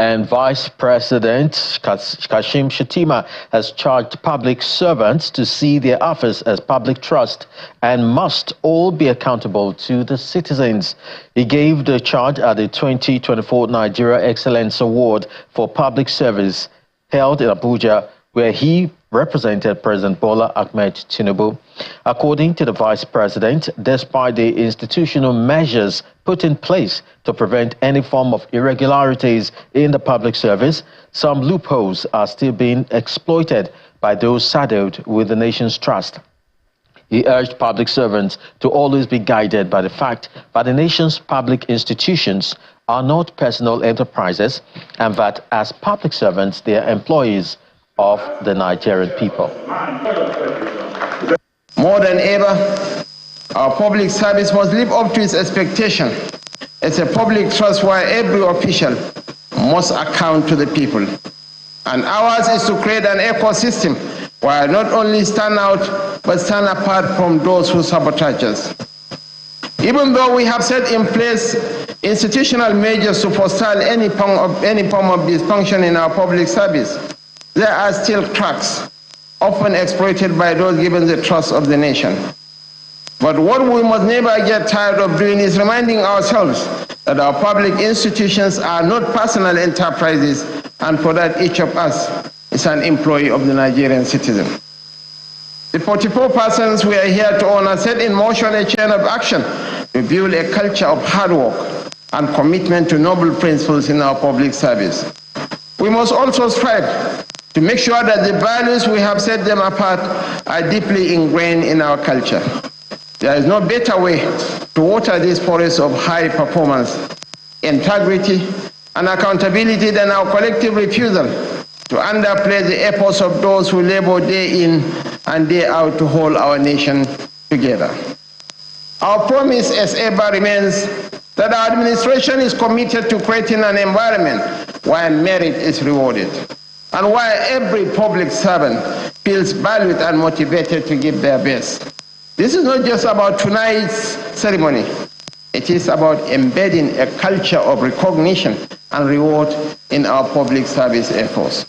And Vice President Kashim Shettima has charged public servants to see their office as public trust and must all be accountable to the citizens. He gave the charge at the 2024 Nigeria Excellence Award for Public Service held in Abuja, where he represented President Bola Ahmed Tinubu. According to the Vice President, despite the institutional measures put in place to prevent any form of irregularities in the public service, some loopholes are still being exploited by those saddled with the nation's trust. He urged public servants to always be guided by the fact that the nation's public institutions are not personal enterprises and that as public servants they are employees of the Nigerian people. More than ever, our public service must live up to its expectation. It's a public trust where every official must account to the people. And ours is to create an ecosystem where not only stand out, but stand apart from those who sabotage us. Even though we have set in place institutional measures to forestall any form of dysfunction in our public service, there are still cracks, often exploited by those given the trust of the nation. But what we must never get tired of doing is reminding ourselves that our public institutions are not personal enterprises, and for that each of us is an employee of the Nigerian citizen. The 44 persons we are here to honor set in motion a chain of action to build a culture of hard work and commitment to noble principles in our public service. We must also strive to make sure that the values we have set them apart are deeply ingrained in our culture. There is no better way to water this forest of high performance, integrity, and accountability than our collective refusal to underplay the efforts of those who labor day in and day out to hold our nation together. Our promise as ever remains that our administration is committed to creating an environment where merit is rewarded and where every public servant feels valued and motivated to give their best. This is not just about tonight's ceremony. It is about embedding a culture of recognition and reward in our public service efforts.